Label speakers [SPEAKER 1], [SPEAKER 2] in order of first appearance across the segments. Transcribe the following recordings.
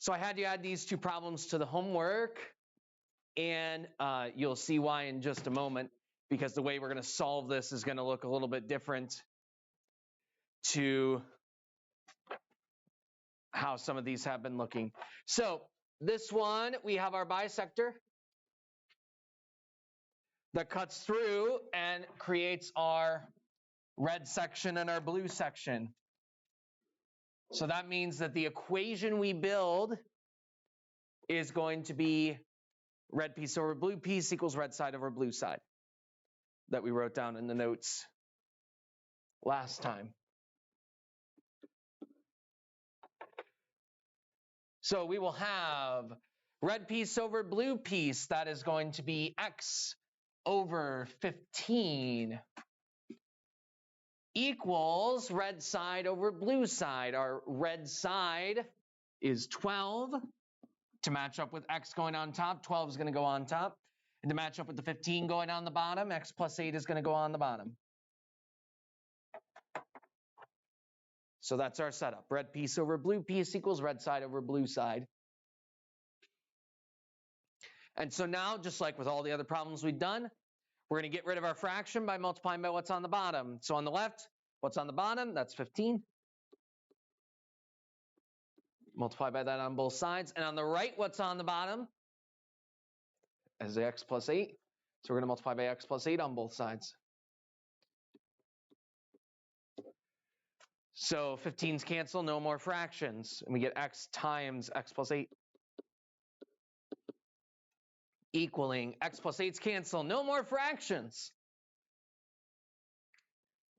[SPEAKER 1] So I had you add these two problems to the homework, and you'll see why in just a moment, because the way we're going to solve this is going to look a little bit different to how some of these have been looking. So this one, we have our bisector that cuts through and creates our red section and our blue section. So that means that the equation we build is going to be red piece over blue piece equals red side over blue side that we wrote down in the notes last time. So we will have red piece over blue piece. That is going to be x over 15 equals red side over blue side. Our red side is 12. To match up with x going on top, 12 is going to go on top. And to match up with the 15 going on the bottom, x plus 8 is going to go on the bottom. So that's our setup. Red piece over blue piece equals red side over blue side. And so now, just like with all the other problems we've done, we're going to get rid of our fraction by multiplying by what's on the bottom. So on the left, what's on the bottom? That's 15. Multiply by that on both sides. And on the right, what's on the bottom? As x plus 8. So we're going to multiply by x plus 8 on both sides. So 15's cancel, no more fractions. And we get x times x plus 8 equaling x plus 8's cancel, no more fractions.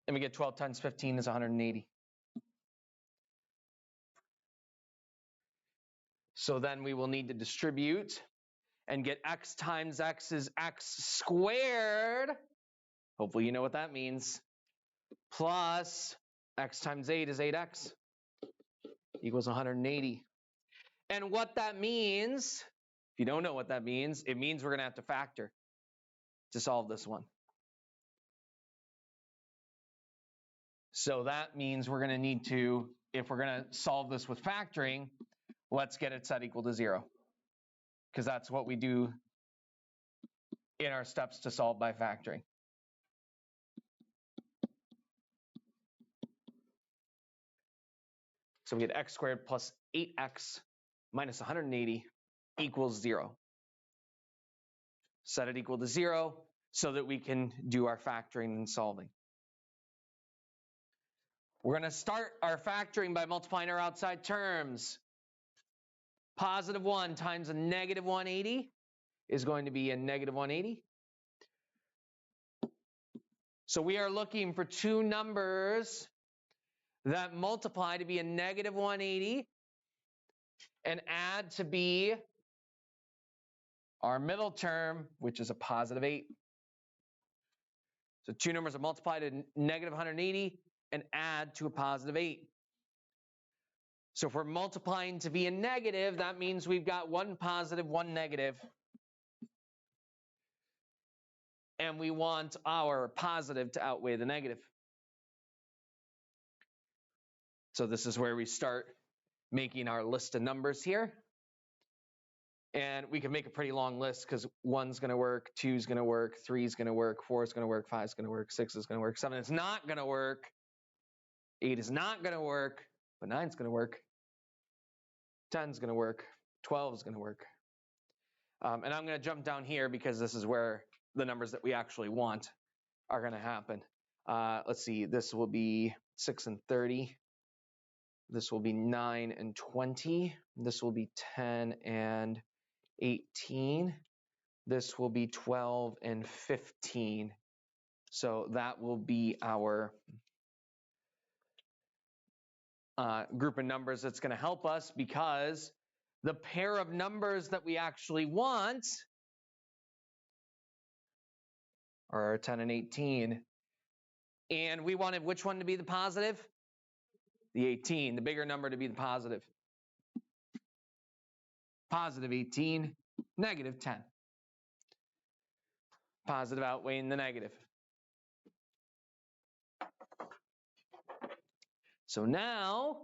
[SPEAKER 1] And we get 12 times 15 is 180. So then we will need to distribute and get x times x is x squared. Hopefully you know what that means. Plus x times 8 is 8x equals 180. And what that means, if you don't know what that means, it means we're going to have to factor to solve this one. So that means we're going to need to, if we're going to solve this with factoring, let's get it set equal to 0. Because that's what we do in our steps to solve by factoring. So we get x squared plus 8x minus 180 equals 0. Set it equal to 0 so that we can do our factoring and solving. We're going to start our factoring by multiplying our outside terms. Positive 1 times a negative 180 is going to be a negative 180. So we are looking for two numbers that multiply to be a negative 180 and add to be our middle term, which is a positive 8. So two numbers that multiply to negative 180 and add to a positive 8. So if we're multiplying to be a negative, that means we've got one positive, one negative. And we want our positive to outweigh the negative. So this is where we start making our list of numbers here. And we can make a pretty long list because 1's going to work, 2's going to work, 3's going to work, 4's going to work, 5's going to work, 6 is going to work, 7 is not going to work, 8 is not going to work, but 9's going to work, 10's going to work, 12 is going to work. And I'm going to jump down here because this is where the numbers that we actually want are going to happen. Let's see, this will be 6 and 30. This will be 9 and 20. This will be 10 and 18. This will be 12 and 15. So that will be our group of numbers that's going to help us, because the pair of numbers that we actually want are 10 and 18. And we wanted which one to be the positive? The 18, the bigger number to be the positive. Positive 18, negative 10. Positive outweighing the negative. So now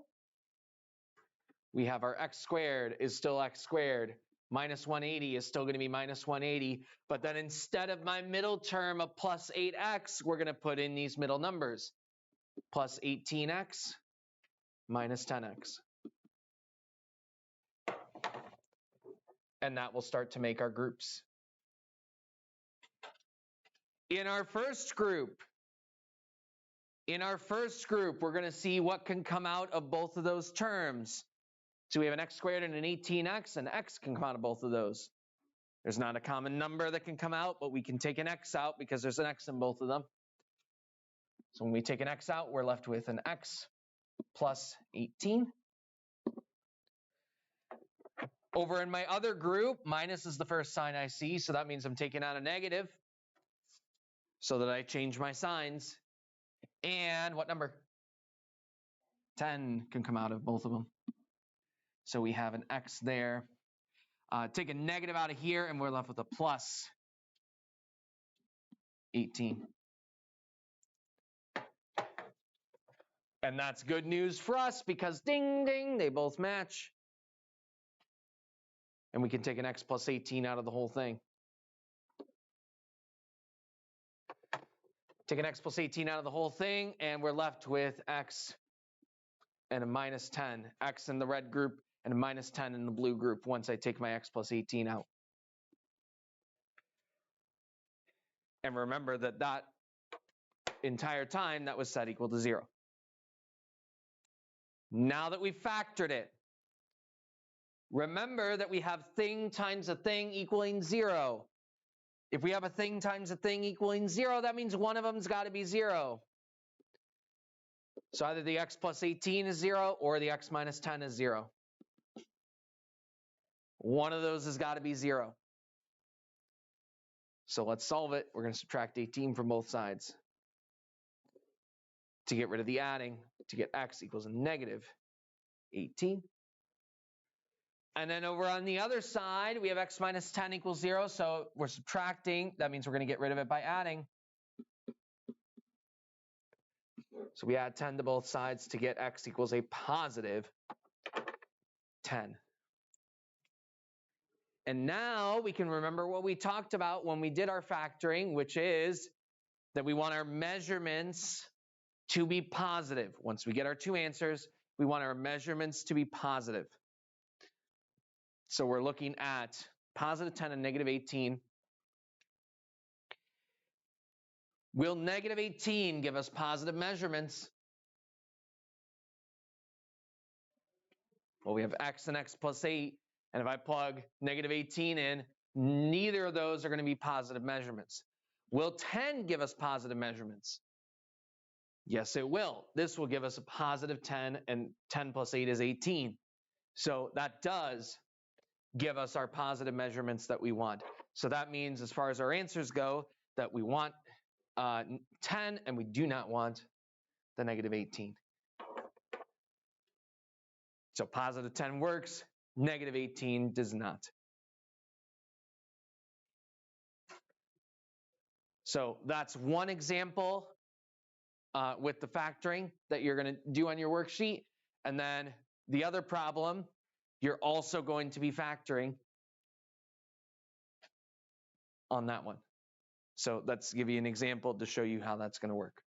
[SPEAKER 1] we have our x squared is still x squared. Minus 180 is still going to be minus 180. But then instead of my middle term of plus 8x, we're going to put in these middle numbers. Plus 18x minus 10x. And that will start to make our groups. In our first group, we're going to see what can come out of both of those terms. So we have an x squared and an 18x, and x can come out of both of those. There's not a common number that can come out, but we can take an x out because there's an x in both of them. So when we take an x out, we're left with an x plus 18. Over in my other group, minus is the first sign I see, so that means I'm taking out a negative so that I change my signs. And what number? 10 can come out of both of them. So we have an x there. Take a negative out of here, and we're left with a plus 18. And that's good news for us because ding, ding, they both match. And we can take an x plus 18 out of the whole thing. Take an x plus 18 out of the whole thing, and we're left with x and a minus 10. X in the red group and a minus 10 in the blue group once I take my x plus 18 out. And remember that that entire time that was set equal to 0. Now that we've factored it, remember that we have thing times a thing equaling 0. If we have a thing times a thing equaling 0, that means one of them's got to be 0. So either the x plus 18 is 0 or the x minus 10 is 0. One of those has got to be 0. So let's solve it. We're going to subtract 18 from both sides to get rid of the adding, to get x equals a negative 18. And then over on the other side, we have x minus 10 equals 0. So we're subtracting. That means we're going to get rid of it by adding. So we add 10 to both sides to get x equals a positive 10. And now we can remember what we talked about when we did our factoring, which is that we want our measurements to be positive. Once we get our two answers, we want our measurements to be positive. So we're looking at positive 10 and negative 18. Will negative 18 give us positive measurements? Well, we have x and x plus 8. And if I plug negative 18 in, neither of those are going to be positive measurements. Will 10 give us positive measurements? Yes, it will. This will give us a positive 10, and 10 plus 8 is 18. So that does give us our positive measurements that we want. So that means as far as our answers go, that we want 10 and we do not want the negative 18. So positive 10 works, negative 18 does not. So that's one example with the factoring that you're going to do on your worksheet. And then the other problem, you're also going to be factoring on that one. So let's give you an example to show you how that's going to work.